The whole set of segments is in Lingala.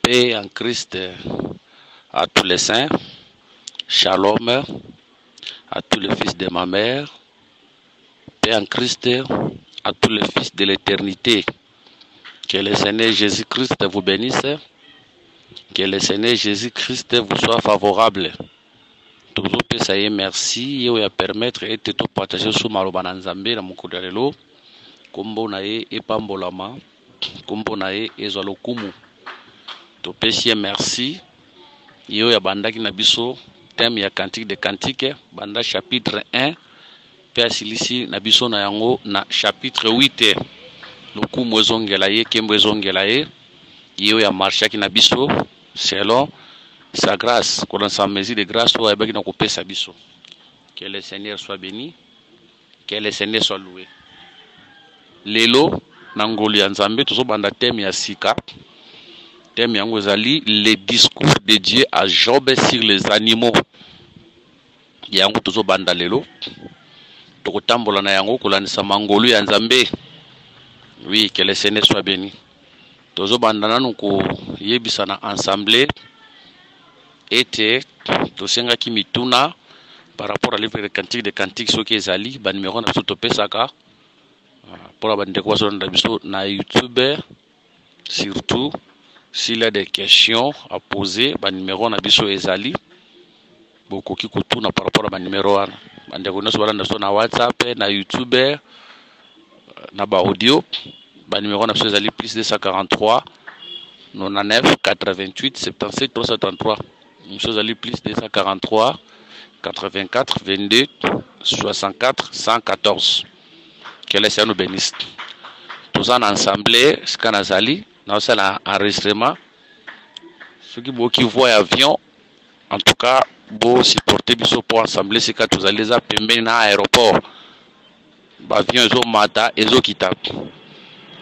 Paix en Christ à tous les saints. Shalom à tous les fils de ma mère. Paix en Christ à tous les fils de l'éternité. Que le Seigneur Jésus-Christ vous bénisse. Que le Seigneur Jésus-Christ vous soit favorable. Toujours ça y est, merci. Et permettre et tout partager sur Malobana Nzambe na Mukudarelo. Kombo na ye epambolama. Kombo na ye ezalokumu. Topesi merci. Yo ya bandaki na biso thème ya cantique de cantique banda chapitre 1 pe silisi na biso na yango na chapitre 8 lokumu ezongela ye kembo ezongela ye yo ya marchaki na biso selon sa grâce ko dans sa mesure de grâce o ayebaki na kopesa biso. Que le Seigneur soit béni, que le Seigneur soit loué. Lelo na ngoli ya Nzambe tozo banda thème ya sika. Thème yango ezali les discours de Dieu à Job sur les animaux. Yango tozo banda lelo. Tokotambola na yango kolanisa mangolu ya Nzambe. Oui, que le Seigneur soit béni. Tozo banda nanu ko yebisana ensemble ete tosenga ki mituna par rapport à livre de cantique de cantique soki ezali ba numéro na biso topesaka pour la bande kwa sonda biso na YouTube surtout. S'il y a des questions à poser, le numéro na biso ezali. Beaucoup qui kutuna par rapport à numéro 1. Bande ko noso balanda so na WhatsApp, na YouTube, na ba audio. Le numéro na biso ezali plus 243 99 88 77 333. Biso ezali plus 243 84 22 64 114. Que le Seigneur nous bénisse. Tous en ensemble, ce qu'on a zali. Dans l'enregistrement, ceux qui voient l'avion, en tout cas, vous supportez biso pour assembler ce que vous allez appeler dans l'aéroport. L'avion est au matin et au kita.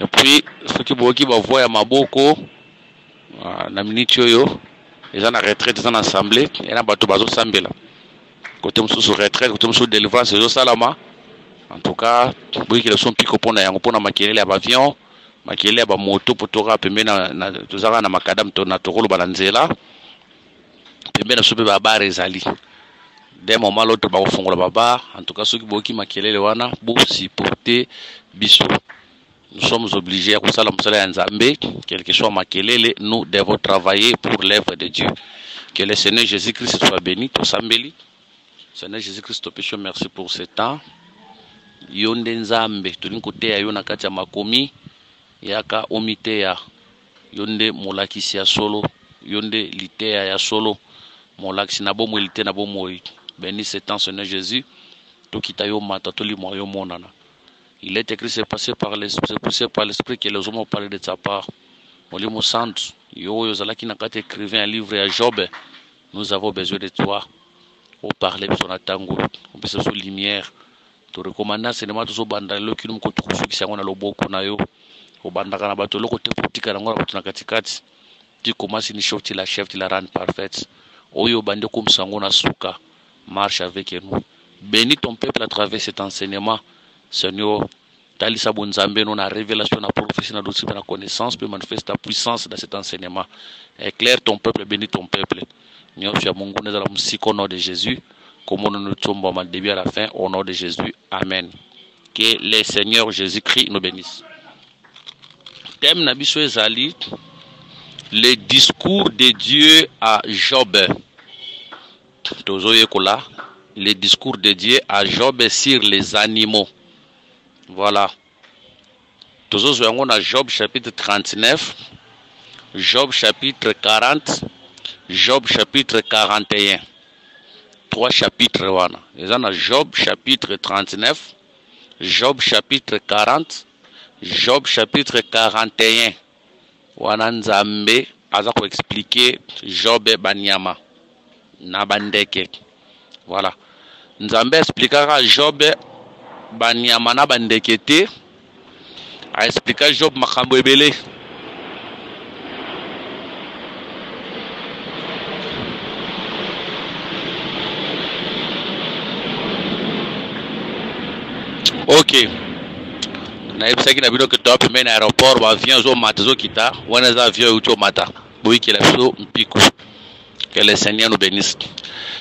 Et puis, ceux qui voient Maboko, na minute yo, ils ont la retraite, ils ont assemblé, et là, bateau bazo sambela. Côté sous retraite, côté sous délivrance, c'est au salama. En tout cas, vous qui le sont pico pour na maquiller l'avion. Makele ba moto potora pembe na tozaka na makadam to na tokolo bananzela pembe na sobe ba bar ezali des moments l'autre ba kofongola baba. En tout cas ceux qui boki makele wana bo supporter biso. Nous sommes obligés à kusala musala ya Nzambe quel que soit makele nous devons travailler pour l'œuvre de Dieu. Que le Seigneur Jésus-Christ soit béni to sambeli. Seigneur Jésus-Christ topesho merci pour ce temps. Yonde Nzambe to linkote ya yona kati ya makomi yaka omitea yonde molakisi ya solo yonde litea ya solo molakisi na bomo lite na bomo. Béni ce temps Seigneur Jésus to kita yo mata to limo yo monana. Il est écrit c'est passé par l'esprit que les hommes ont parlé de sa part. Molimo sant yo zalaki na kati écrivain un livre à Job. Nous avons besoin de toi. Au parler de son atango on peut se sur lumière to recommander cinéma to so banda lo kinum ko to kusuki sango na loboko na yo. Obandaka na bato loko te politika na ngora bato na katikati ti commence ni chef ti la rendre parfaite oyo bande comme sango na suka marche avec nous. Bénis ton peuple à travers cet enseignement Seigneur. Talisa bonzambe non na révélation na prophétie na doctrine na connaissance peut manifester ta puissance dans cet enseignement. Éclaire ton peuple, bénis ton peuple. Nyofi ya Mungu neza la musiko au nom de Jésus comme nous nous tombons au début à la fin au nom de Jésus. Amen. Que le Seigneur Jésus-Christ nous bénisse. Thème nabiso ezali le discours de Dieu à Job. Tozo yekola le discours de Dieu à Job sur les animaux. Voilà. Tozo zoyango na Job chapitre 39, Job chapitre 40, Job chapitre 41. Trois chapitres wana. Eza na Job chapitre 39, Job chapitre 40, Job chapitre 41. Wana Nzambe aza ko expliquer Job banyama na bandeke. Voilà. Nzambe expliquera Job banyama na bandeke te. A expliquer Job makambo ebele. OK. Na yebisaki na bino ke to apembe na aéroport ba avion zo mata zo kita wana za avion uto mata Oui, que le Seigneur nous bénisse.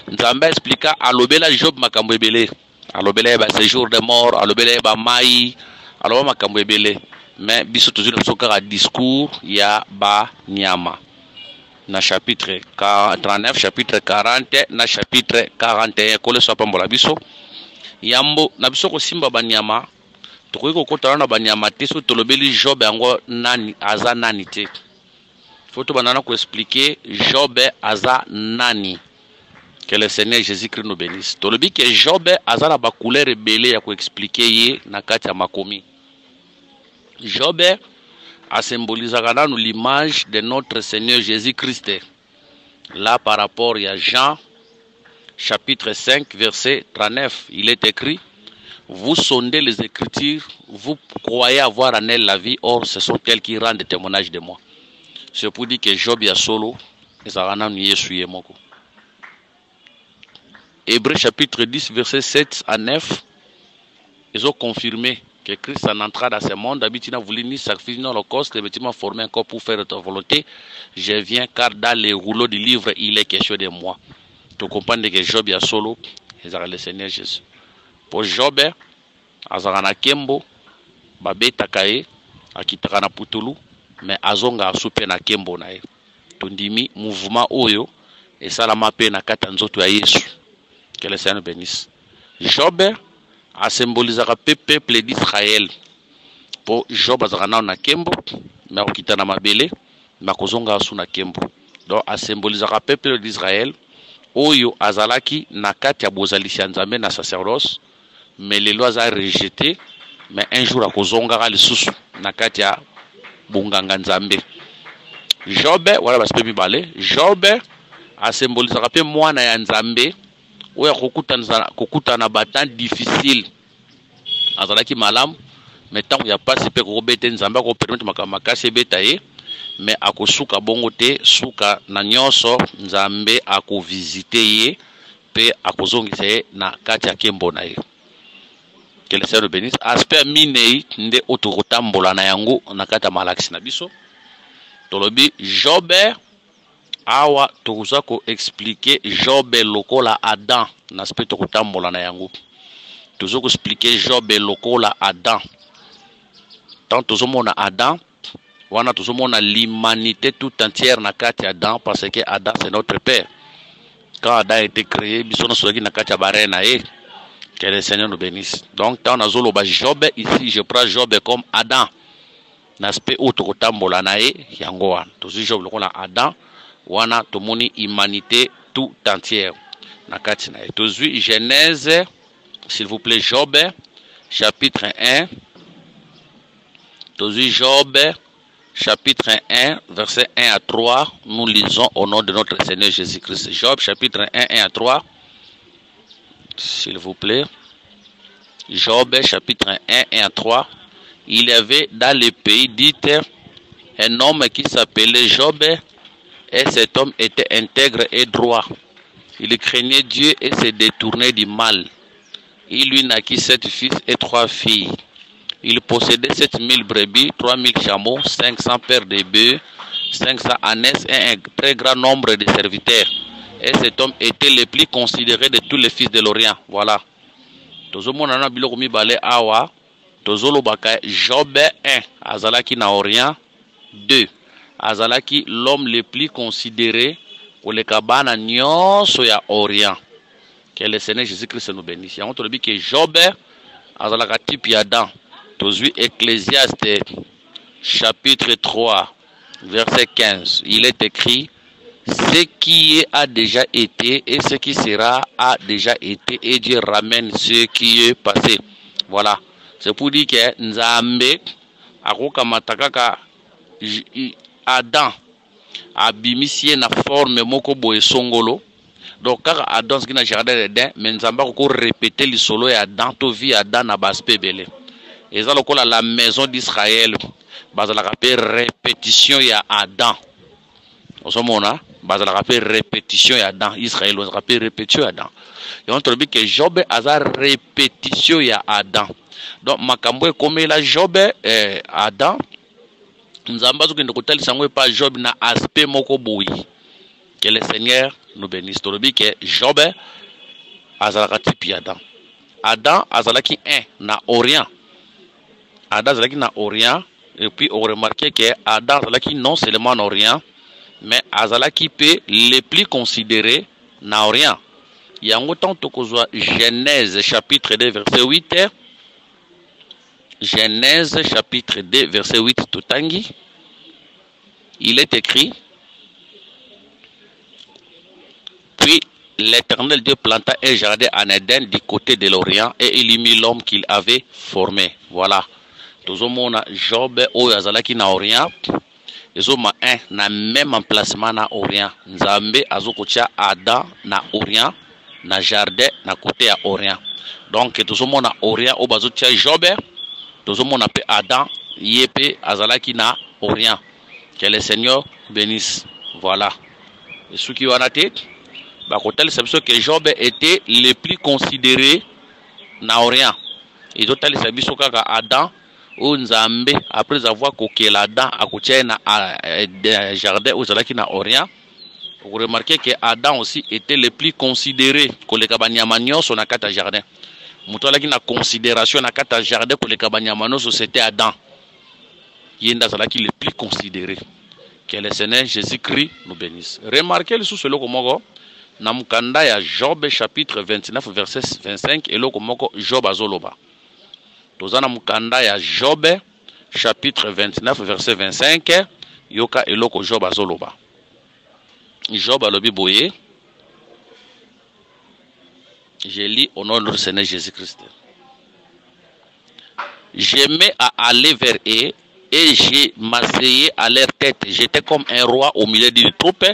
Nzambe expliqua à l'obéla Job makambo ebele. À l'obéla ba séjour de mort, à l'obéla ba mai, à l'obéla makambo ebele. Mais biso toujours le sokara discours ya ba nyama. Na chapitre 39, chapitre 40, na chapitre 41. Kole so pambola biso. Yambo na biso ko simba ba nyama. Tokoki kokotana na ba nyama te so tolobeli Job yango nani aza nani te. Faut tout banana ko expliquer Job aza nani. Que le Seigneur Jésus-Christ nous bénisse. Tolobi que Job aza na ba couleur ebele ya ko expliquer ye na kati ya makomi. Job a symbolisé l'image de notre Seigneur Jésus-Christ. Là par rapport à Jean chapitre 5 verset 39, il est écrit: vous sondez les Écritures, vous croyez avoir en elles la vie, or ce sont elles qui rendent témoignage de moi. C'est pour dire que Job ya solo, Hébreux chapitre 10 verset 7 à 9, ils ont confirmé que Christ en entra dans ce monde. D'habitude, il n'a voulu ni sacrifice ni holocauste, mais il m'a formé encore pour faire ta volonté. Je viens car dans les rouleaux du livre, il est question de moi. Tu comprends que Job ya solo, ils ont le Seigneur Jésus. Pour Job, azarana kembo, babeta kae, akitaka na putulu, mais azonga asupe na kembo na e. Tondimi mouvement oyo, et ça la mape na kata nzoto ya Yesu. Que le Seigneur bénisse. Job a symbolisé le peuple d'Israël. Pour Job azarana na kembo, mais okita na mabele, mais kozonga asu na kembo. Donc a symbolisé le peuple d'Israël, oyo azalaki na kati ya bozalisi ya Nzambe na sacerdoce. Mais les lois a rejeté, mais un jour à kozonga le sous na kati ya bunganga Nzambe. Job, voilà parce que bibale, Job a symbolisé pe mwana ya Nzambe oya kokuta na batan difficile. Azalaki malam, mais tant ya pas pe ko bete Nzambe ko permettre makasi betaye, mais akosuka bongo te suka na nyonso Nzambe ako visiter ye pe akozongisa ye na kati ya kembo na ye. Que le Seigneur bénisse. Aspect minei nde otokotambola na yango na kata malaksi na biso. Tolobi Job awa tokuza ko expliquer Job lokola Adam na aspect tokotambola na yango. Tozo ko expliquer Job lokola Adam. Tant tozo mona Adam, wana tozo mona l'humanité tout entière na kati Adam parce que Adam c'est notre père. Quand Adam a été créé, biso no soki na kati barena e. Que le Seigneur nous bénisse. Donc, dans la zone Job, ici, je prends Job comme Adam. L'aspect autre tambola nae, yangoan. Toujours Job, le Adam, wana tomoni humanité tout entière. Nakati nae. Toujours Genèse, s'il vous plaît, Job, chapitre 1. Toujours Job, chapitre 1, verset 1 à 3. Nous lisons au nom de notre Seigneur Jésus-Christ. Job, chapitre 1, 1 à 3. S'il vous plaît. Job chapitre 1 et 3. Il y avait dans le pays dit un homme qui s'appelait Job, et cet homme était intègre et droit. Il craignait Dieu et se détournait du mal. Il lui naquit 7 fils et 3 filles. Il possédait 7000 brebis, 3000 chameaux, 500 paires de bœufs, 500 ânesses et un très grand nombre de serviteurs. Et cet homme était le plus considéré de tous les fils de l'Orient. Voilà. Tozomona biloko mibale awa. Tozolobaka Job 1. Azalaki na Orient. 2. Azalaki l'homme le plus considéré pour les kabana nyonso ya Orient. Que le Seigneur Jésus-Christ nous bénisse. Yango tolobi que Job azalaka type ya Adam. Tozui Ecclésiaste chapitre 3 verset 15. Il est écrit: ce qui a déjà été et ce qui sera a déjà été, et Dieu ramène ce qui est passé. Voilà. C'est pour dire que Nzambe akoka matakaka Adam abimisie na forme moko boye songolo. Donc kaka Adam qui na jardin d'Eden, mais Nzambe akoko répéter le solo ya Adam to vie Adam na baspe belé. Et ça lokola la maison d'Israël, bazala rappel répétition ya Adam. Osomona bazala rappel répétition ya Adam. Israël bazala rappel répétition ya Adam. Et on trouve que Job a répétition ya Adam. Donc makambo comme la Job Adam Nzamba zo kende kotali sango pa Job na aspect moko boyi. Que le Seigneur nous bénisse. Tolobi que Job azalaka type Adam. Adam azalaki un na Orient. Adam azalaki na Orient et puis on remarquait que Adam azalaki non seulement en Orient mais azalaki pe les plus considérés na Orient. Yango tant tokozwa Genèse chapitre 2 verset 8. Genèse chapitre 2 verset 8 totangi. Il est écrit: puis l'Éternel Dieu planta un jardin en Éden du côté de l'Orient et il y mit l'homme qu'il avait formé. Voilà. Tozomona Job oyo azalaki na Orient. Ezoma un na même emplacement na Orient. Nzambe azokotia Adam na Orient, na jardin na côté ya Orient. Donc tozomona Orient o bazotia Job, tozomona pe Adam yepe azalaki na Orient. Que le Seigneur bénisse. Voilà. Et ceux qui ont la tête, que Job était le plus considéré na Orient. Et d'autres les Adam ou Nzambe après avoir coqué Adam à côté na jardin aux Zalaki na Orient. Vous remarquez que Adam aussi était le plus considéré que les Kabanyamanios sur la carte jardin. Moutolaki na considération na carte jardin pour les Kabanyamanos c'était Adam. Yenda Zalaki le plus considéré. Que le Seigneur Jésus-Christ nous bénisse. Remarquez le sous-solo comme Namukanda ya Job chapitre 29 verset 25 et loko moko Job azoloba. Tozana mukanda ya Job chapitre 29 verset 25 yoka et loko Job azoloba. Job alobi boye. Je lis au nom de notre Seigneur Jésus-Christ. J'aimais à aller vers eux et j'ai m'asseyais à leur tête. J'étais comme un roi au milieu d'une troupe,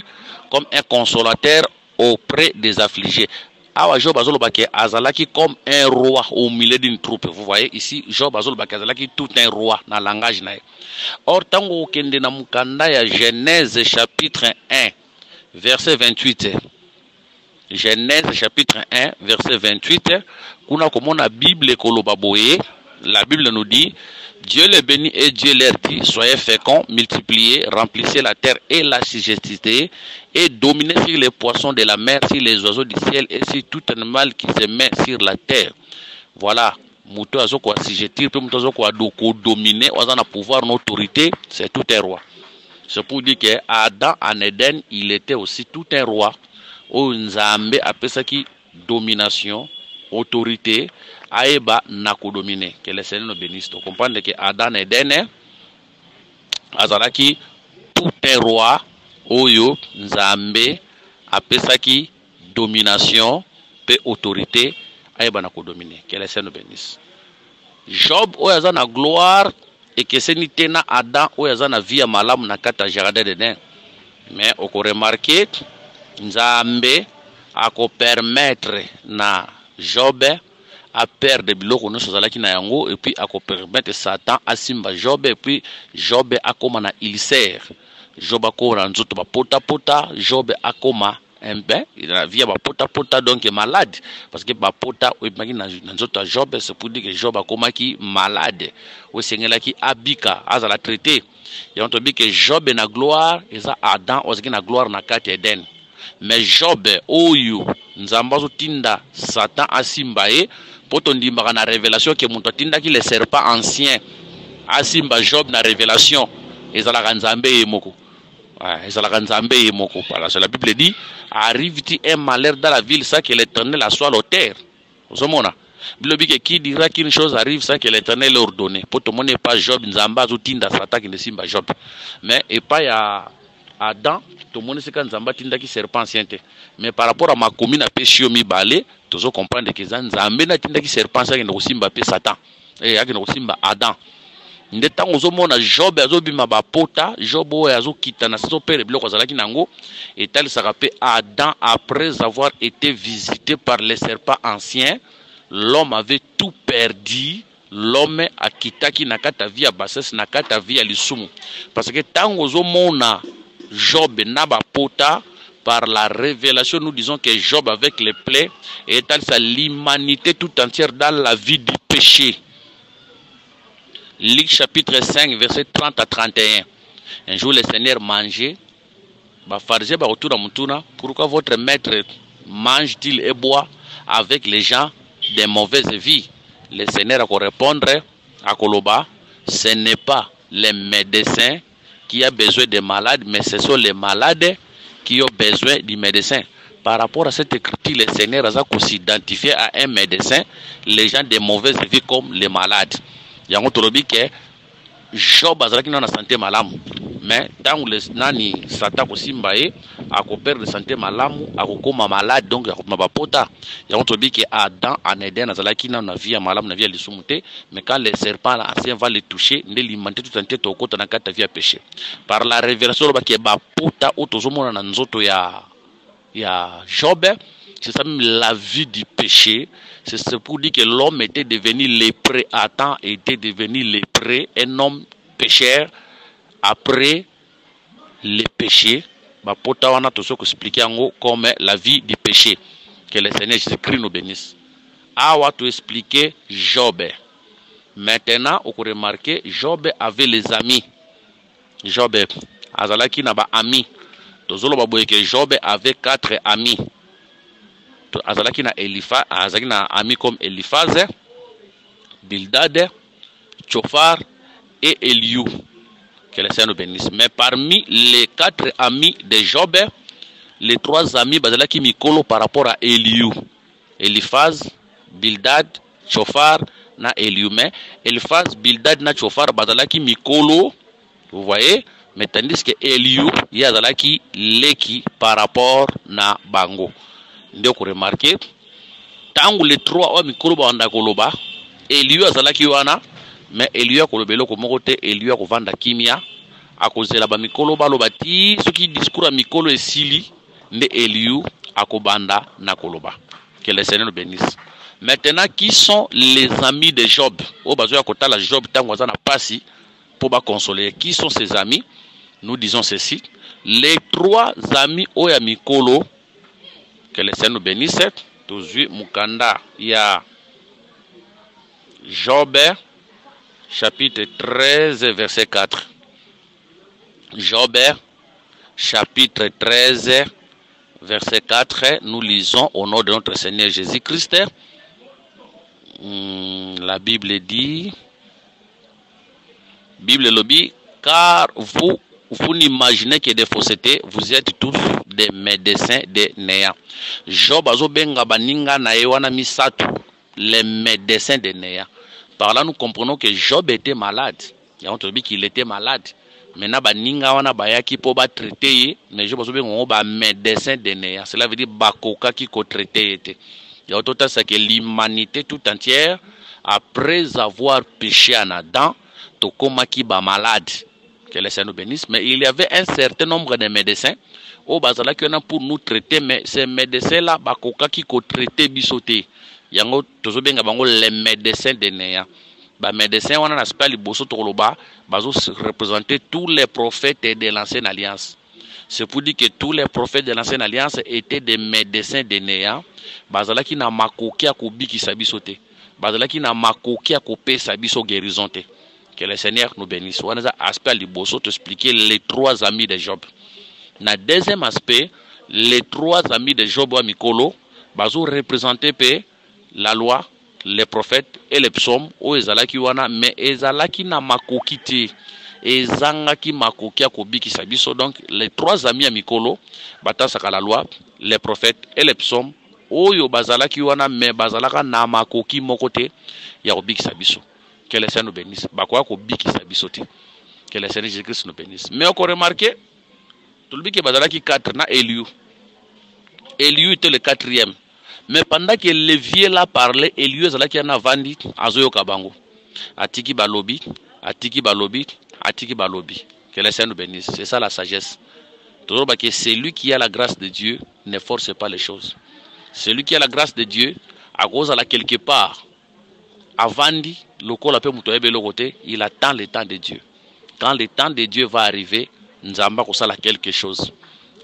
comme un consolateur auprès des affligés. Awa Job azolobaki azalaki comme un roi au milieu d'une troupe. Vous voyez ici, Job azolobaki azalaki tout un roi dans le langage nae. Or tango okende na mukanda ya Genèse chapitre 1 verset 28. Genèse chapitre 1 verset 28. Kuna komona Bible koloba boye. La Bible nous dit: Dieu les bénit et Dieu leur dit: soyez féconds, multipliez, remplissez la terre et la suscitez, et dominez sur les poissons de la mer, sur les oiseaux du ciel et sur tout animal qui se met sur la terre. Voilà. Mouto azo ko assujettir, puis mouto azo ko dominer, on a pouvoir, une autorité, c'est tout un roi. C'est pour dire que Adam en Éden, il était aussi tout un roi. O Nzambe appelle ça qui domination, autorité. Aeba nako dominer. Que le Seigneur nous bénisse. Tu comprends que Adam et Eden azalaki tout un roi oyo Nzambe apesaki domination pe autorité aeba nako dominer. Que le Seigneur nous bénisse. Job oyo azana gloire et que c'est ni tena Adam oyo azana vie malamu na kata jardin d'Eden. Mais on peut remarquer Nzambe ako permettre na Job à perdre biloko no sozalaki na yango et puis à permettre Satan à simba Job et puis Job akoma na ilser. Job akoma nzoto ba pota pota, Job akoma ben il a via ba pota pota donc malade parce que ba pota ou imagine na nzoto Job c'est pour dire que Job akoma ki malade ou sengela ki abika azala traité. Et on te dit que Job na gloire et ça Adam aussi na gloire na kati Eden. Mais Job oyo nzamba zo tinda Satan asimba e poto ndimba na révélation que mon tinda ki le serpent ancien asimba Job na révélation ezala nzambe emoko. Ezala nzambe emoko. Parce que la Bible dit arrive-t-il un malheur dans la ville sans que l'Éternel assoie l'auteur. Vous savez Bible que qui dira qu'une chose arrive sans que l'Éternel l'ordonne. Poto mon pas Job nzamba zo tinda Satan ki ne simba Job. Mais et pas ya Adam tout le monde sait que Nzamba tinda ki serpent ancien. Mais par rapport à ma commune à Péchio mi balé, tous on comprendre que Nzambe na tinda ki serpent ancien ne simba pe Satan. Et ya ne simba Adam. Ndeta ozo mona Job azo bima ba pota, Job o azo kitana so pere biloko zalaki nango et tel ça rappelle Adam après avoir été visité par les serpents anciens, l'homme avait tout perdu. L'homme a kitaki nakata via bassesse nakata via lisumu. Parce que tango ozo mona Job naba pota par la révélation, nous disons que Job avec les plaies étale l'humanité tout entière dans la vie du péché. Luc chapitre 5 verset 30 à 31. Un jour, le Seigneur mangeait. Pourquoi votre maître mange-t-il et boit avec les gens de mauvaise vie? Le Seigneur a répondre à Koloba, ce n'est pas les médecins qui ont besoin des malades, mais ce sont les malades qui ont besoin du médecin. Par rapport à cette écriture, le Seigneur a s'identifié à un médecin, les gens de mauvaise vie comme les malades. Il y a un autre que Job a une santé malade. Mais tant que les nani sata ko simbaye a ko perdre santé malamu a ko koma malade donc a ko mabapota ya on dit que Adam en Eden azalaki na vie malamu na vie lisumute mais quand le serpent ancien va le toucher ne limenter tout entier to kota na kata vie péché par la révélation ba ke bapota otozomona na nzoto ya Job. C'est ça même la vie du péché. C'est pour dire que l'homme était devenu lépreux. Adam était devenu lépreux, un homme pécheur. Après le péché, on a toujours expliqué comme la vie du péché. Que le Seigneur Jésus-Christ nous bénisse. Awa tu expliquer Job. Maintenant, on peut remarquer, Job avait les amis. Job, azalaki na ba amis. Tozolo baboye que Job avait 4 amis. Azalaki na Eliphaz, azalaki na ami comme Eliphaz, Bildad, Tsophar et Eliou. Que le Seigneur nous bénisse. Mais parmi les 4 amis de Job, les 3 amis bazalaki mikolo par rapport à Eliou. Eliphaz, Bildad, Tsophar na Eliou. Mais Eliphaz, Bildad na Tsophar bazalaki mikolo, vous voyez, mais tandis que Eliou yazalaki leki par rapport na bango. Ndio ko remarquer tangu les 3 wa mikolo ba wanda koloba Eliou azalaki wana mais Eliou akolobelo ko mokote Eliou akovanda kimia akozela ba mikolo baloba ti soki discours a mikolo esili nde Eliou akobanda na koloba. Que le Seigneur nous bénisse. Maintenant, qui sont les amis de Job? O bazoya kotala Job tango azana pasi pour ba consoler. Qui sont ses amis? Nous disons ceci, les 3 amis oya mikolo. Que le Seigneur nous bénisse. Toujours Mukanda, il y a Job, chapitre 13, verset 4. Job, chapitre 13, verset 4. Nous lisons au nom de notre Seigneur Jésus-Christ. La Bible dit, Bible lobby, car vous n'imaginez que des faussetés, vous êtes tous des médecins de néant. Job azobenga baninga na ewana misatu, les médecins de néant. Par là nous comprenons que Job était malade. Il y a dit qu'il était malade. Maintenant baninga wana bayaki po ba traiter, mais Job azobenga ba médecin de néant. Cela veut dire bakoka qui ko traiter était. Il y a autant ça que l'humanité tout entière après avoir péché en Adam, to koma ki ba malade. Que le Seigneur nous bénisse. Mais il y avait un certain nombre de médecins au bazala qui ont pour nous traiter, mais ces médecins-là, bakoka qui ko traiter bisoté. Yango tozo benga bango les médecins de néant. Ba médecins on a aspect liboso toloba, bazo représenter tous les prophètes de l'ancienne alliance. C'est pour dire que tous les prophètes de l'ancienne alliance étaient des médecins de néant. Bazala qui na makoki a ko biki sabisoté. Bazala qui na makoki a ko pe sabiso guérisonté. Que le Seigneur nous bénisse. On a aspect liboso t'expliquer les 3 amis de Job. Na deuxième aspect, les 3 amis de Job wa mikolo, bazo représenter la loi, les prophètes et les psaumes o ezalaki wana mais ezalaki na makoki te. Ezangaki makoki akobiki sabiso. Donc les 3 amis à mikolo batasaka la loi, les prophètes et les psaumes oyo bazalaki wana mais bazalaka na makoki mokote ya kobiki sabiso. Que le Seigneur nous bénisse. Que le Seigneur Jésus-Christ nous bénisse. Mais on a remarqué, tout le monde qui est 4 na Eliou. Eliou était le 4e. Mais pendant que les vieux là parlaient, Eliou est là vandi azoyo kabango. Atiki balobi, atiki balobi, atiki balobi. Que le Seigneur nous bénisse. C'est ça la sagesse. Toujours que celui qui a la grâce de Dieu ne force pas les choses. Celui qui a la grâce de Dieu, à cause de la quelque part, avandi, il attend le temps de Dieu. Quand le temps de Dieu va arriver, Nzamba kosala quelque chose.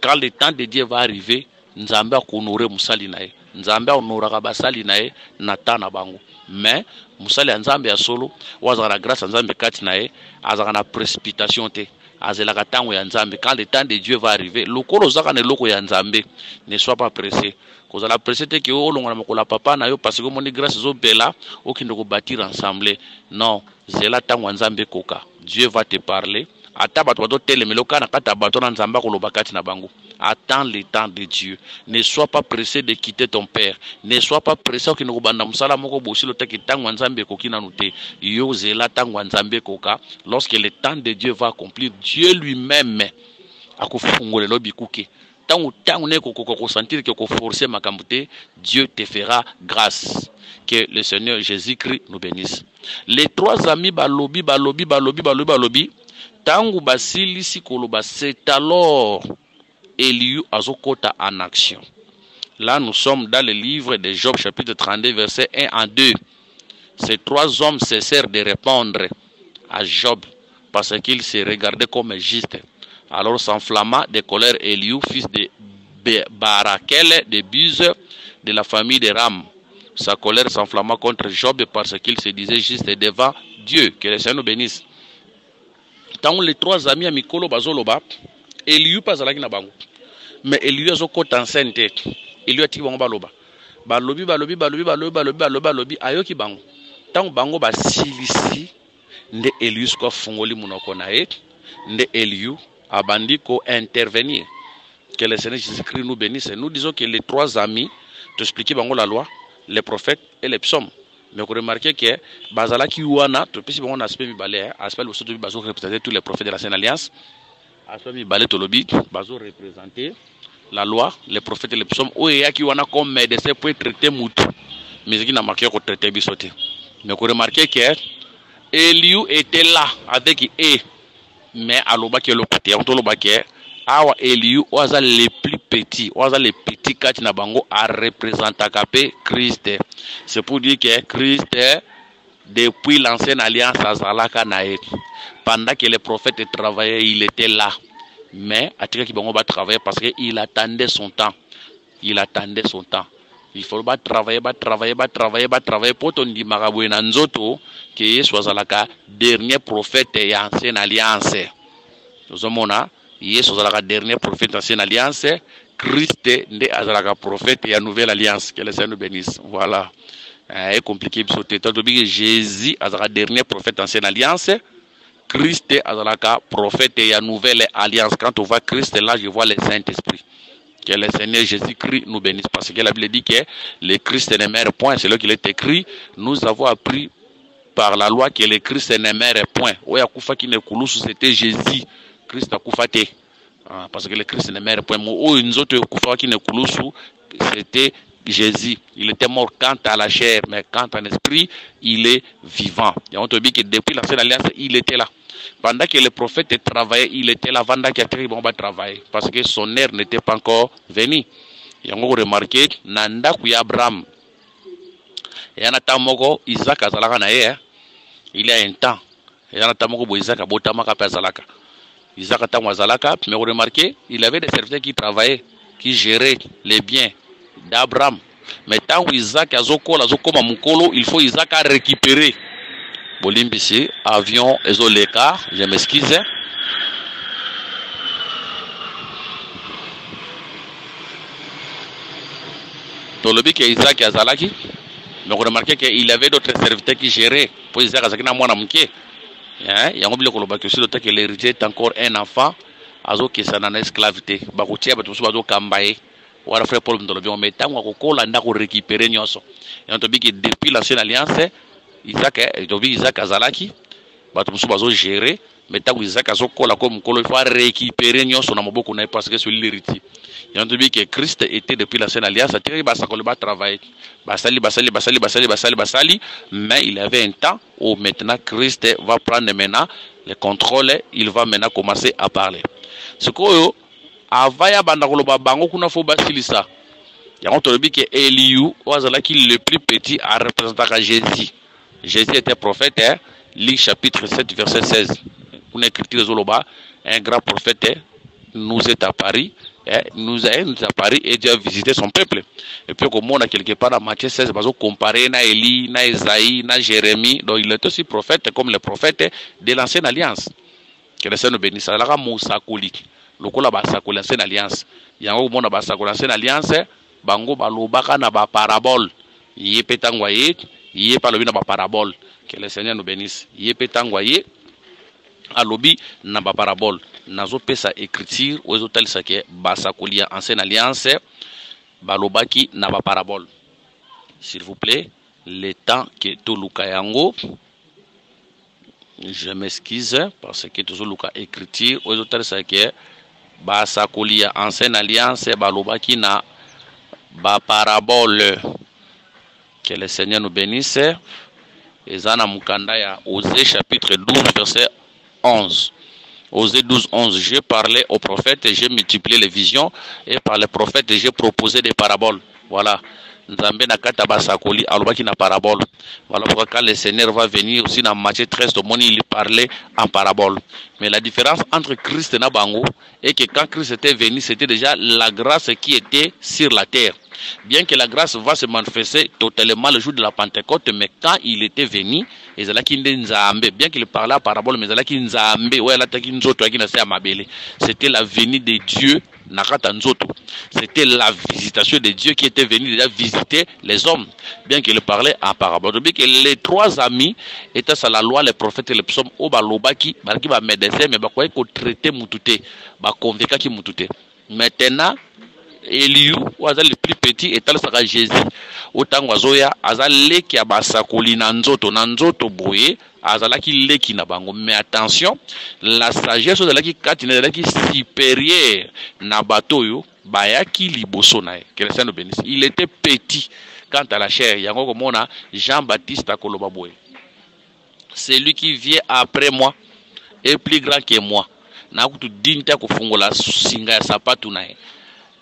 Quand le temps de Dieu va arriver, Nzamba konore musali nae. Nzamba onoraka basali nae natana bango. Mais musali Nzamba ya solo, wazana grâce Nzamba kati nae, azana précipitation te. azelaka tango ya nzambe. Quand le temps de Dieu va arriver, lokolo zaka ne loko ya nzambe, ne sois pas pressé. Kozala pressé te ke o longa makola papa na yo parce que moni grâce zo bela o kinde ko bâtir ensemble. Non, zela tango nzambe koka. Dieu va te parler. Ata bato bato telemelo kana kata bato na nzamba ko lobakati na bango. Attends le temps de Dieu. Ne sois pas pressé de quitter ton père. Ne sois pas pressé au kinde ko banda musala moko bosi lo te ki tango nzambe koki na nute. Yo zela tango nzambe koka. Lorsque le temps de Dieu va accomplir, Dieu lui-même akufungole lo bikuke. Tant ne ko sentir que ko forcer makambute, Dieu te fera grâce. Que le Seigneur Jésus-Christ nous bénisse. Les trois amis balobi tangu basilisi koloba, c'est alors Eliu azokota en action. Là nous sommes dans le livre de Job chapitre 32 verset 1 à 2. Ces trois hommes cessèrent de répondre à Job parce qu'il se regardait comme juste. Alors s'enflamma de colère Eliu, fils de Barakel de Buz, de la famille de Ram. Sa colère s'enflamma contre Job parce qu'il se disait juste devant Dieu. Que le Seigneur nous bénisse. Tant les trois amis à Mikolo Bazoloba, Eliu pas à la Ginabango. Mais Eliu a zokota enceinte. Eliu a tibango baloba. Balobi, ayoki bango. Tant bango ba silisi, nde Eliu sko fungoli munoko na e, nde Eliu abandiko intervenir. Que le Seigneur Jésus-Christ nous bénisse. Nous disons que les trois amis, t'expliquer bango la loi, les prophètes et les psaumes. Mais vous remarquez que Bazala qui ouana, tout petit bon aspect mibalé, aspect le sous bazo représenter tous les prophètes de la Sainte Alliance. Aspect mibalé tolobi, bazo représenter la loi, les prophètes et les psaumes. Oya qui ouana comme médecin pour traiter moutou. Mais qui n'a marqué qu'on traiter bisoté. Mais vous remarquez que Eliu était là avec E. Mais à l'oba qui est le côté, on t'oloba qui est awa Eliu oaza les plus petits, oaza les petits kati na bango a représenter kapé Christ. C'est pour dire que Christ depuis l'ancienne alliance azalaka nae. Pendant que les prophètes travaillaient, il était là. Mais atika ki bango va travailler parce que il attendait son temps. Il attendait son temps. Il faut travailler pour ton di maraboue na nzoto que Yesu azalaka dernier prophète et ancienne alliance. Nous avons Yesu azalaka dernier prophète ancienne alliance, Christ nde azalaka prophète et nouvelle alliance. Que le Seigneur nous bénisse. Voilà. C'est compliqué Jésus azalaka dernier prophète ancienne alliance, Christ azalaka prophète et nouvelle alliance. Quand on voit Christ là, je vois le Saint-Esprit. Que le Seigneur Jésus-Christ nous bénisse. Parce que la Bible dit que le Christ ne meurt point. C'est là qu'il est écrit. Nous avons appris par la loi que le Christ ne meurt point. Oya kufa qui ne koulousu, c'était Jésus. Christ a kufate. Parce que le Christ ne meurt point. Ou une autre kufa qui ne koulousu, c'était Jésus. Il était mort quant à la chair, mais quant à l'esprit, il est vivant. Et on te dit que depuis l'ancienne alliance, il était là. Pendant que le prophète travaillait, il était là. Pendant qu'il a très bon travail. Parce que son heure n'était pas encore venue. Et on a remarqué, Nanda Kuya Abraham. Et on a tamoko Isaac azalaka na ye. Il y a un temps. Et on a tamoko Isaac abotamaka pe azalaka. Isaac a tamoko azalaka. Mais vous remarquez, il avait des serviteurs qui travaillaient, qui géraient les biens d'Abraham. Mais tant que Isaac azokoma mukolo, il faut Isaac a récupérer. Bolimbisi, avion, ezoleka, je m'excuse. Dans le but que Isaac azalaki, mais vous remarquez qu'il avait d'autres serviteurs qui géraient. Pour Isaac azalaki na mwana muke. Il y a un oublié que aussi le temps que l'héritier est encore un enfant, azo qui s'en en esclavité. Bakutia batusu bazo kambaye. Ou alors frère Paul dans le bien, mais tant qu'on a récupéré nyonso. Et on te dit que depuis l'ancienne alliance, Isaac azalaki, batusu bazo gérer, mais tant Isaac azokola comme kolo, il faut récupérer nyonso na maboko na parce que c'est l'héritier. Et on te dit que Christ était depuis l'ancienne alliance, c'est-à-dire qu'il va travailler, basali, mais il avait un temps où maintenant Christ va prendre maintenant le contrôle, il va maintenant commencer à parler. Ce que avaya bandakoloba bango kuna fo basilisa. Ya on te dit que Eliu wazalaki le plus petit à représenter Jésus. Jésus était prophète, hein? Luc chapitre 7 verset 16. Une écriture zoloba, un grand prophète nous est à Paris, nous est à Paris et Dieu a visité son peuple. Et puis comme on a quelque part dans Matthieu 16, bazo comparé na Élie, na Isaïe, na Jérémie, donc il est aussi prophète comme les prophètes de l'ancienne alliance. que le Seigneur nous bénisse. Azalaka mosakoli lokola basakoli ancienne alliance yango mona basakoli ancienne alliance bango balobaka na ba parabole yé petangwa yé palobi na ba parabole. Que le Seigneur nous bénisse. Yé petangwa yé alobi na ba parabole nazo pesa écriture aux hôtels sake basakoli ancienne alliance balobaki na ba parabole. S'il vous plaît, le temps que tout luka yango, je m'excuse parce que tout luka écriture aux hôtels sake basakoli ancienne alliance balobaki na ba parabole. Que le Seigneur nous bénisse. Ezana mukanda ya Osée chapitre 12 verset 11. Osée 12, 11. J'ai parlé au prophète et j'ai multiplié les visions. Et par les prophètes, j'ai proposé des paraboles. Voilà. Nzambe na kata basakoli alobaki na parabole. Voilà pourquoi quand le Seigneur va venir aussi dans Matthieu 13, il parlait en parabole. Mais la différence entre Christ et Nabango est que quand Christ était venu, c'était déjà la grâce qui était sur la terre. Bien que la grâce va se manifester totalement le jour de la Pentecôte, mais quand il était venu, bien qu'il parlait en parabole, mais c'était la venue de Dieu. C'était la visitation de Dieu qui était venu déjà visiter les hommes, bien qu'il parlait en parabole. Bien que les trois amis étaient sur la loi, les prophètes et les psaumes, au balobaki, baraki ba médecin, mais bakoye ko traiter mutute, ba convaincre ki mutute. Maintenant, Eliu, ouazal le plus petit, est à Jésus. Autant oazoya, azal leki abasakoli nanzoto, nanzoto boye, azalaki leki na bango. Mais attention, la sagesse de laki katine de laki supérieure na batoyo, bayaki liboso nae. Que le Seigneur nous bénisse. Il était petit quant à la chair. Yango komona Jean-Baptiste à Kolobaboye. Celui qui vient après moi est plus grand que moi. Na kutu dinta kufungola singa ya sapatu nae.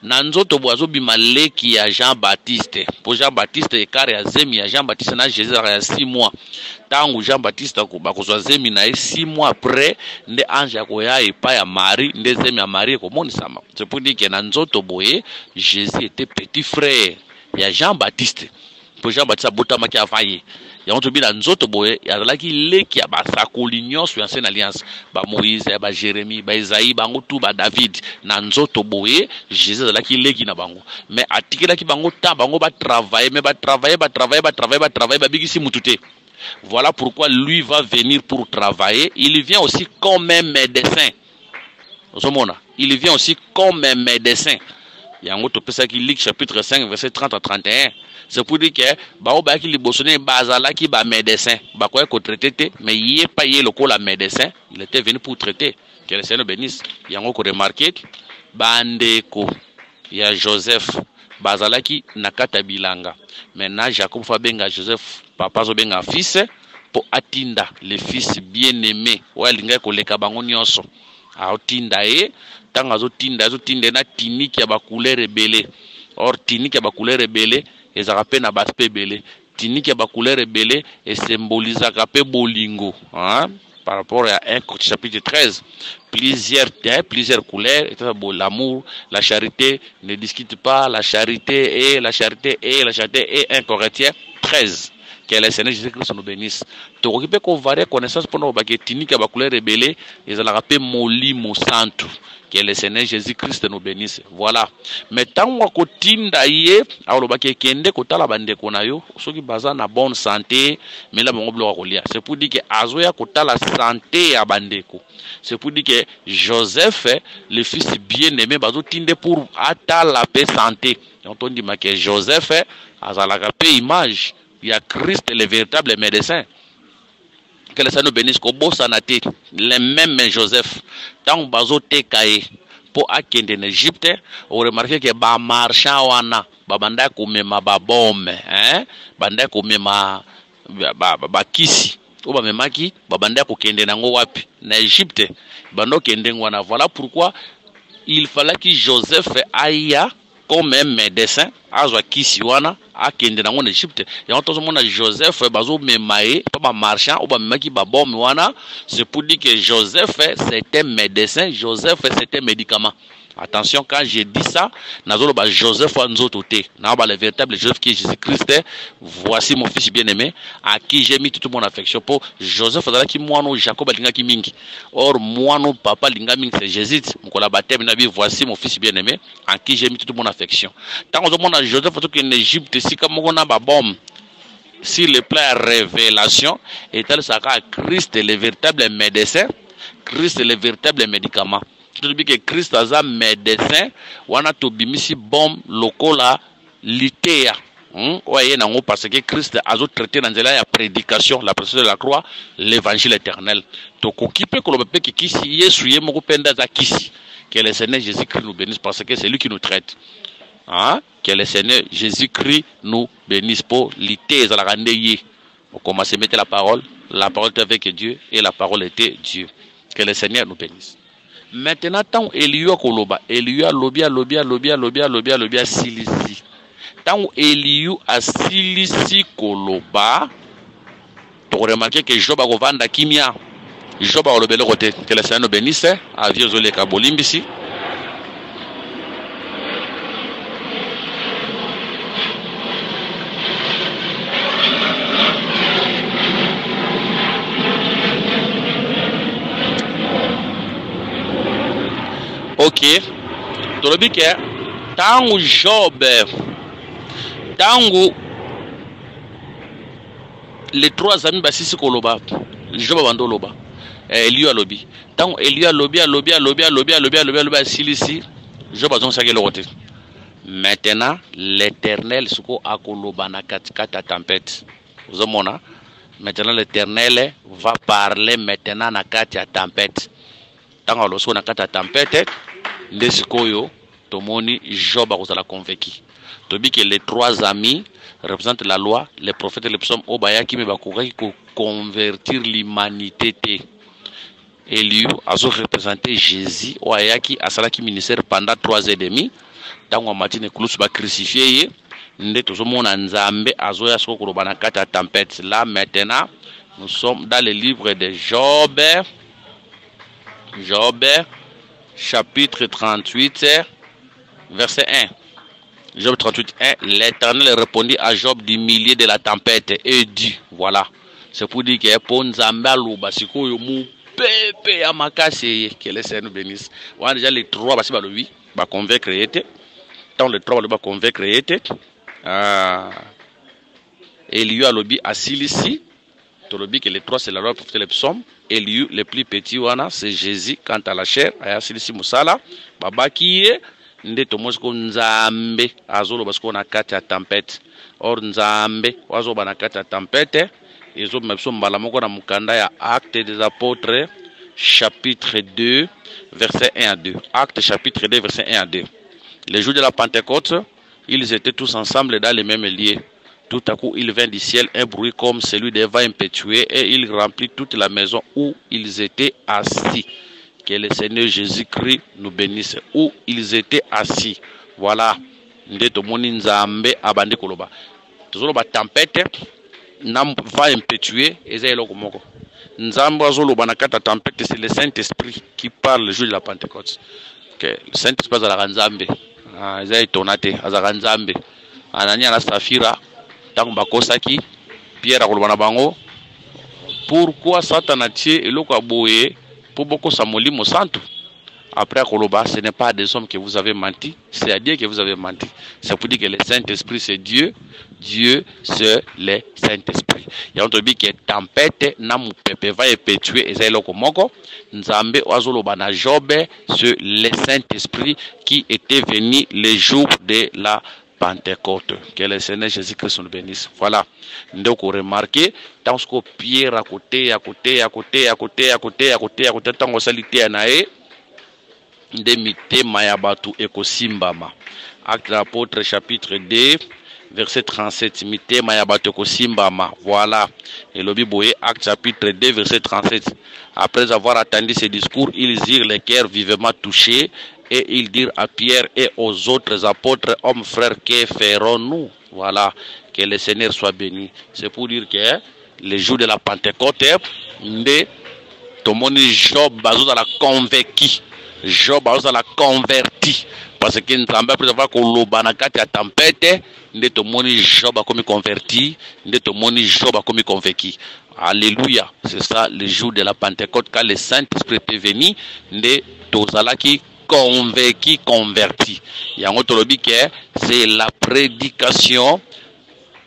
Nanzoto boazo bimaleki ya Jean-Baptiste. Pour Jean-Baptiste, écart ya zemi ya Jean-Baptiste na Jésus ya 6 mois. Tangu Jean-Baptiste bakozwa zemi na 6 mois après, nde ange akoya epa ya Marie, nde zemi ya Marie komonisama. C'est pour dire que nanzoto boye, Jésus était petit frère ya Jean-Baptiste. Pour Jean-Baptiste abotamaki avaye. Ya onto bila nzoto boye yazalaki leki ya basakoli nyonso ya ancienne alliance ba Moïse ba Jérémie ba Isaïe bango tout ba David na nzoto boye Jésus azalaki leki na bango mais atikelaki bango ta bango ba travailler mais ba travailler ba bigisi mutute. Voilà pourquoi lui va venir pour travailler. Il vient aussi comme un médecin. Il vient aussi comme un médecin. Yango to pesa ki Luc chapitre 5 verset 30 à 31. C'est pour dire que bao ba ki libosone bazala ki ba médecin ba quoi ko traiter mais il est pas le ko la médecin, il était venu pour traiter. Que le Seigneur bénisse. Yango ko remarquer bandeko ya Joseph bazala ki nakata bilanga. Maintenant Jacob fa benga Joseph papa zo benga fils pour atinda le fils bien-aimé wa linga ko leka bango nyonso. A otinda tanga zo tinda na tiniki ya ba couleur ebele. Or tiniki ya ba couleur ebele ezaka pe na baspe ebele. Tiniki ya ba couleur ebele et symbolisaka pe bolingo, hein? Par rapport à 1 chapitre 13, plusieurs couleurs, l'amour, la charité, ne discute pas, la charité est 1 Corinthiens 13. Que le Seigneur Jésus-Christ nous bénisse. Tu occupes qu'on varie connaissance pour nous baguettes tiniki ba couleur rebelle et ça la rappelle molimo santo. Que le Seigneur Jésus-Christ nous bénisse. Voilà. Mais tant qu'on tinda yé, alors baguette kende kotala bande konayo, ceux qui basent na bonne santé, mais là bon bloc kolia. C'est pour dire que azoya kotala santé à bandeko. C'est pour dire que Joseph, le fils bien-aimé, bazo tinde pour atala la paix santé. On dit que Joseph azala la paix image. Il y a Christ, le véritable médecin. Que le Seigneur nous bénisse. Les mêmes Joseph. Tant bazo te kaye pour akende en Égypte, on remarque que ba marchand wana, ba banda kumema ba bombe, hein, banda kumema ba kisi. Ou ba memaki, ba banda kende nango wapi na Égypte. Bando kende wana. Voilà pourquoi il fallait que Joseph aille comme un médecin, azwa kisi wana akende nango en Égypte. Et on a Joseph bazo memaye pas marchand ou ba memaki ba bombe wana. C'est pour dire que Joseph c'était médecin, Joseph c'était médicament. Attention, quand j'ai dit ça, Nazolo ba Joseph Anzototé, le véritable Joseph qui est Jésus-Christ, voici mon fils bien-aimé, à qui j'ai mis toute mon affection. Pour Joseph, qui moi, Jacob, qui mingi. Or, moi, papa, linga mingi, c'est Jésus. Voici mon fils bien-aimé, à qui j'ai mis toute mon affection. Tant que mon Joseph, en Égypte, si comme on a bombe, si le plan révélation, et tel ça, Christ est le véritable médecin, Christ est le véritable médicament. Tout que Christ a un médecin, wana to bimisi bombe lokola litea. Voyez nango parce que Christ a traité dans la prédication, la prédication de la croix, l'évangile éternel. To kokipe ko lobe ki kisi Yesu ye moko penda za kisi. Que le Seigneur Jésus-Christ nous bénisse parce que c'est lui qui nous traite. Que le Seigneur Jésus-Christ nous bénisse pour litea za la rande ye. On commence à mettre la parole était avec Dieu et la parole était Dieu. Que le Seigneur nous bénisse. Maintenant, tant Eliu Koloba, Eliu lobia silisi. Tant Eliu a silisi Koloba, tu remarqué que Job a revendre Kimia. Job a le côté. Que le Seigneur nous bénisse. Aviez Zolé Kabolimbisi. Ok, tu le dis que tant Job, tant les trois amis basisi koloba, Job abando loba, Eliu a lobby, tant Eliu a lobby, silisi, Job a zonsa ke lote. Maintenant, l'Éternel suko a koloba na katikata tempête. Vous avez maintenant l'Éternel va parler maintenant na katikata tempête. Tant lorsqu'on a katikata tempête. Ndesikoyo, Tomoni, Job a la convaincu. Tobi que les trois amis représentent la loi, les prophètes et les psaumes, Obayaki me bakourai pour convertir l'humanité. Eliu a représenté Jésus, Oyaki a salaki ministère pendant 3 ans et demi. Tant qu'on matine Klous va crucifier, Nde Tozomon Nzambe, Azoya Soko Banakata tempête. Là maintenant, nous sommes dans le livre de Job. Chapitre 38, verset 1. Job 38, 1. L'Éternel répondit à Job du milieu de la tempête et dit, voilà. C'est pour dire que pour Nzamba Loubasiko, Yomu, Pepe, Amakase, que le Seigneur nous bénisse. Voilà déjà les trois, bah, oui, bah, convaincre été. Tant les trois, bah, convaincre été. Eliu a lobby à Silici. Tolobi que les trois, c'est la loi pour les psaumes. Eliu, le plus petit, c'est Jésus. Quant à la chair, à Silici Moussala, Baba qui est, Nde Tomosko Nzambe, Azolo Basko na kati ya tempête. Or Nzambe, Wazo Banakati ya tempête, et zo Mepso Mbalamoko na Mukanda ya Actes des Apôtres, chapitre 2, verset 1 à 2. Actes, chapitre 2, verset 1 à 2. Les jours de la Pentecôte, ils étaient tous ensemble dans les mêmes lieux. Tout à coup, il vint du ciel un bruit comme celui des vents impétueux et il remplit toute la maison où ils étaient assis. Que le Seigneur Jésus-Christ nous bénisse. Où ils étaient assis. Voilà. Ndeto moni Nzambe abande koloba. Tozolo ba tempête nam va impétueux ezelo komoko. Nzambe azolo banakata tempête, c'est le Saint-Esprit qui parle le jour de la Pentecôte. Que le Saint-Esprit azala Nzambe. Ezai tonate azala Nzambe. Anania na Safira tant bakosaki Pierre akolobana bango. Pourquoi Satan a tué eloko aboye pour beaucoup samolimo santo? Après Koloba, ce n'est pas à des hommes que vous avez menti, c'est à Dieu que vous avez menti. C'est pour dire que le Saint-Esprit c'est Dieu, Dieu c'est le Saint-Esprit. Il y a un truc qui est tempête, namu pepe va épetuer et eloko moko. Nzambe oazoloba na Job, c'est le Saint-Esprit qui était venu les jours de la Pentecôte. Que le Seigneur Jésus-Christ nous bénisse. Voilà. Donc, vous remarquez, tant que Pierre à côté, tant que salité anae, de mite mayabatu ekosimbama. Acte de l'apôtre, chapitre 2, verset 37. Mite mayabatu ekosimbama. Voilà. Et le Bible, Acte chapitre 2, verset 37. Après avoir attendu ces discours, ils eurent les cœurs vivement touchés. Et ils dirent à Pierre et aux autres apôtres, hommes frères, que ferons-nous? Voilà, que le Seigneur soit béni. C'est pour dire que le jour de la Pentecôte, tout le monde Job a convaincu. Job a la converti. Parce que nous avons après avoir que la tempête, nous avons Job a commis converti, nous avons Job a commis convaincu. Alléluia. C'est ça le jour de la Pentecôte, quand le Saint-Esprit est venu, nous avons qui convaincu, converti. Il y a un autre lobby qui c'est la prédication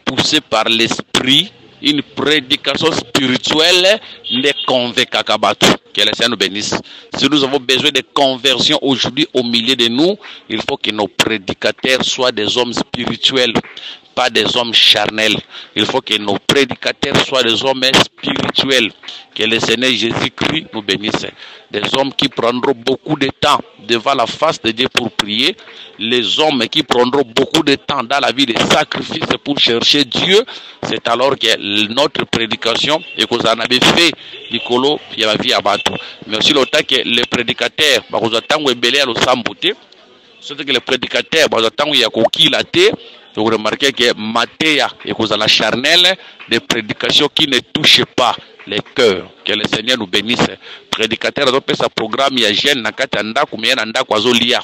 poussée par l'Esprit, une prédication spirituelle ne convainc Kabatu. Que le Seigneur nous bénisse. Si nous avons besoin de conversion aujourd'hui au milieu de nous, il faut que nos prédicateurs soient des hommes spirituels, pas des hommes charnels. Il faut que nos prédicateurs soient des hommes spirituels. Que le Seigneur Jésus-Christ nous bénisse. Des hommes qui prendront beaucoup de temps devant la face de Dieu pour prier. Les hommes qui prendront beaucoup de temps dans la vie de sacrifice pour chercher Dieu. C'est alors que notre prédication, et que vous en avez fait, Nicolo, il y a la vie à battre. Mais aussi le temps que les prédicateurs, vous attendez à le samboté. C'est que les prédicateurs, vous attendez à coquille la thé. Vous remarquez que Mathéa et cause à la charnelle, des prédications qui ne touchent pas les cœurs. Que le Seigneur nous bénisse. Prédicateur a fait sa programme, il y a jeune, nakati andaku, mais andaku azolia.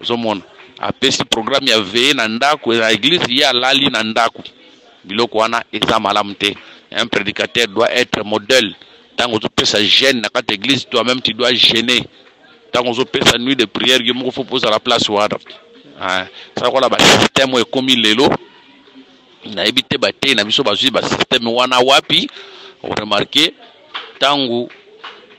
Zomon. Après ce programme, il y a veillé nandaku, et l'église, il y a lali nandaku. Biloko wana examalamte. Un prédicateur doit être modèle. Tant que tu fais sa gêne, nakati église, toi-même, tu dois gêner. Tant que tu fais sa nuit de prière, il faut poser à la place ou ça quoi là ba système est comme lelo na ebité ba té na biso ba système wana wapi on remarquer tangu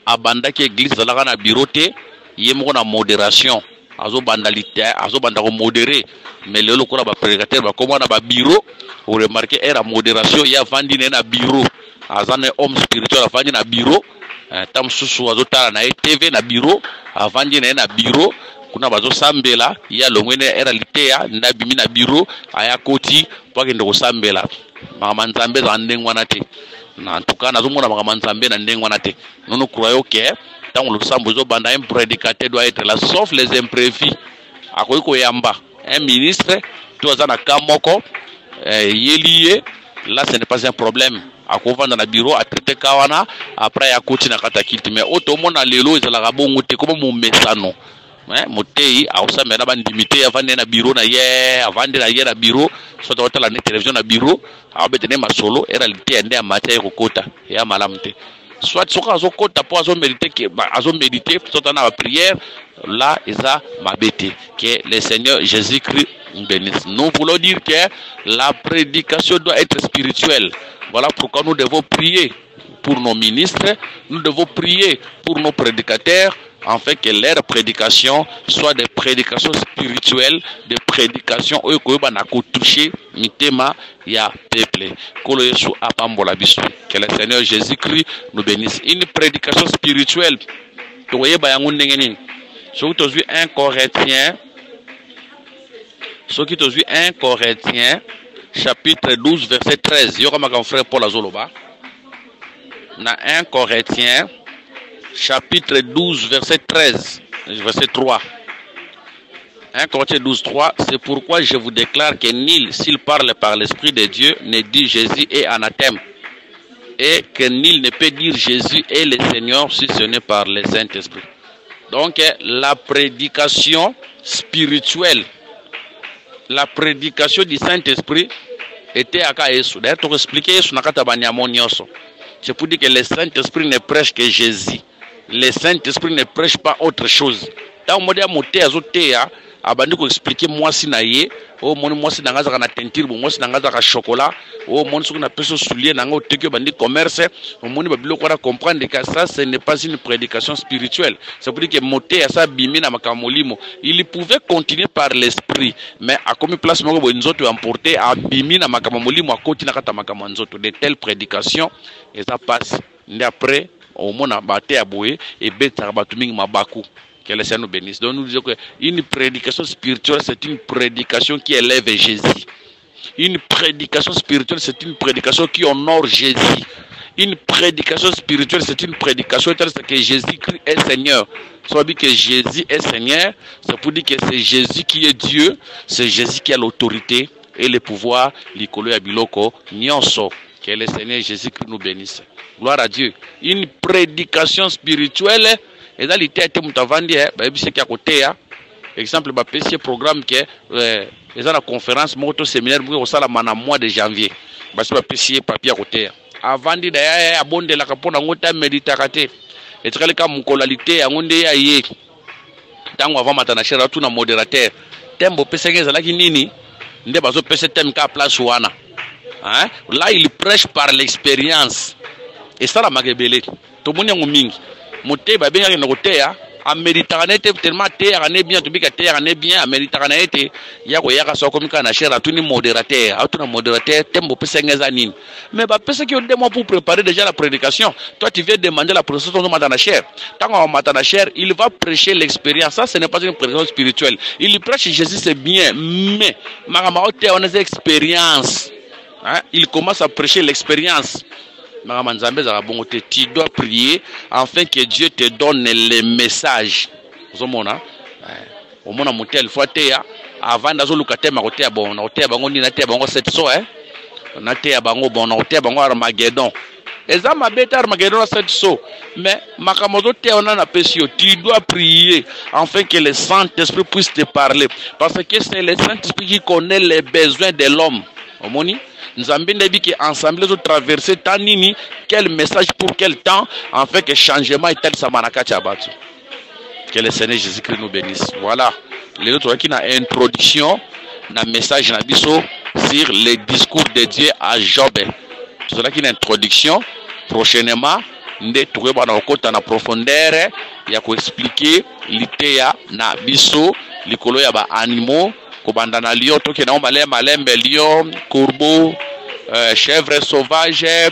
abanda ki église la na bureau té yemo na modération azo bandalité azo banda ko modérer mais lelo ko ba prédicateur ba comme na ba bureau on remarquer era modération ya vandi na bureau azane homme spirituel avandi na bureau tam susu azo tala na TV na bureau avandi na bureau kuna bazo sambela ya longwene era litea ndabimi na bureau aya koti pake ndoko sambela mama nzambe za ndengwana te na tuka na zomona mama nzambe na ndengwana te nous croyons que tant le sambo zo banda un prédicateur doit être là sauf les imprévus akoiko yamba un ministre toza na kamoko yelié là ce n'est pas un problème akova na bureau a traiter kawana après ya koti na katakiti mais otomona lelo ezala bongo te comme mon mesano motei ausamela bandimité avant na bureau na ye avant na ye na bureau soit hôtel na télévision na bureau abetene masolo era lité ende amatia ekokota ya malamte soit soka azokota po azo méditer que azo méditer soit na prière là eza mabete que le Seigneur Jésus-Christ nous bénisse. Nous voulons dire que la prédication doit être spirituelle. Voilà pourquoi nous devons prier pour nos ministres, nous devons prier pour nos prédicateurs, afin que leurs prédications soient des prédications spirituelles, des prédications où ils toucher le thème ya peuple. Que le Seigneur Jésus-Christ nous bénisse. Une prédication spirituelle. Tu voyez, surtout 1 Corinthiens, surtout 1 Corinthiens, chapitre 12, verset 13. Il y aura mon frère Paul Azoloba. Dans 1 Corinthiens, chapitre 12, verset 13, verset 3. 1 Corinthiens 12, 3. C'est pourquoi je vous déclare que nul, s'il parle par l'Esprit de Dieu, ne dit Jésus est anathème. Et que nul ne peut dire Jésus est le Seigneur si ce n'est par le Saint-Esprit. Donc, la prédication spirituelle, la prédication du Saint-Esprit était à Kaesu. D'ailleurs, pour expliquer, c'est pour dire que le Saint-Esprit ne prêche que Jésus. Le Saint-Esprit ne prêche pas autre chose. Dans le monde abandi ko expliquer moi si na ye o moni moi si na ngaza na teinture bo moi si na ngaza ka chocolat o moni so na peso soulier na ngo teke bandi commerce o moni ba biloko na comprendre que ça ce n'est pas une prédication spirituelle. C'est pour dire que moté à ça bimi na makamolimo il pouvait continuer par l'esprit mais à comme place moko bo nzoto emporter a bimi na makamolimo a koti na kata makamanzoto de telles prédications et ça passe après au mona baté à boé et beta batumingi mabaku. Que le Seigneur nous bénisse. Donc nous disons qu'une prédication spirituelle, c'est une prédication qui élève Jésus. Une prédication spirituelle, c'est une prédication qui honore Jésus. Une prédication spirituelle, c'est une prédication que Jésus-Christ est Seigneur. Soit dit que Jésus est Seigneur, c'est pour dire que c'est Jésus qui est Dieu, c'est Jésus qui a l'autorité et le pouvoir. Likolo ya biloko nyonso. Que le Seigneur Jésus-Christ nous bénisse. Gloire à Dieu. Une prédication spirituelle et dans l'ité te mutavandi ba bise ki côté ya exemple ba PC programme que ils ont la conférence moto séminaire au sala mana mois de janvier parce que ba PC papier à côté avant de ya abonde la kapona ngota méditakate et très ka mukolalité ya ngonde ya ye tango avant matana chera tout na modérateur tembo PC ngeza la nini nde bazo PC tem ka place wana hein là il prêche par l'expérience et ça la magebele to munyangu mingi moteba benga na koteya ameritakana ete tellement teyaka ne bien tobika teyaka ne bien ameritakana ete yako yaka so komika na chera tuni modérateur atuna modérateur tembo pesa ngeza nini mais ba pesa ki on deux mois pour préparer déjà la prédication toi tu viens demander la prédication de matana cher tango matana cher il va prêcher l'expérience ça ce n'est pas une prédication spirituelle il prêche Jésus c'est bien mais magama ote on a expérience hein il commence à prêcher l'expérience. Tu dois prier afin que Dieu te donne les messages. Au moins, motel fois avant d'azo lukate makote bon, na ote bango ni na te bango cette so na te bango bon, na ote bango Armageddon. Eza mabeta Armageddon cette so. Mais makamoto te on a pesio. Tu dois prier afin que le Saint-Esprit puisse te parler, parce que c'est le Saint-Esprit qui connaît les besoins de l'homme. Omoni nous avons bien dit qu'ensemble nous traverser tanini quel message pour quel temps en fait que changement est tel samanaka tchabatu. Que le Seigneur Jésus-Christ nous bénisse. Voilà. Les autres qui n'a introduction na message na biso sur les discours de Dieu à Job. C'est là qui a introduction prochainement nde tukeba na okota na profondeur ya ko expliquer litea na biso likolo ya ba animaux kobanda na lion to ke na malembe lion corbeau chèvre sauvage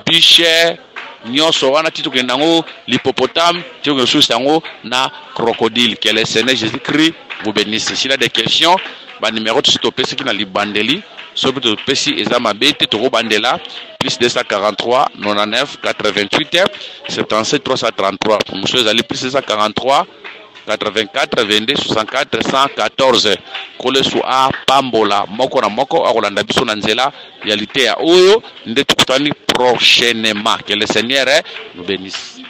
biche nyonso wana titu ke nango l'hippopotame titu ke susango na crocodile. Que le Seigneur Jésus-Christ vous bénisse. S'il y a des questions ba numéro to stopesi ki na libandeli sobi to pesi ezama bete to bandela plus 243 99 88 77 333 monsieur Zali plus 243 84 22 64 114 kole su a pambola moko na moko akolanda biso na nzela ya litea oyo nde tukutani prochainement. Que le Seigneur nous bénisse.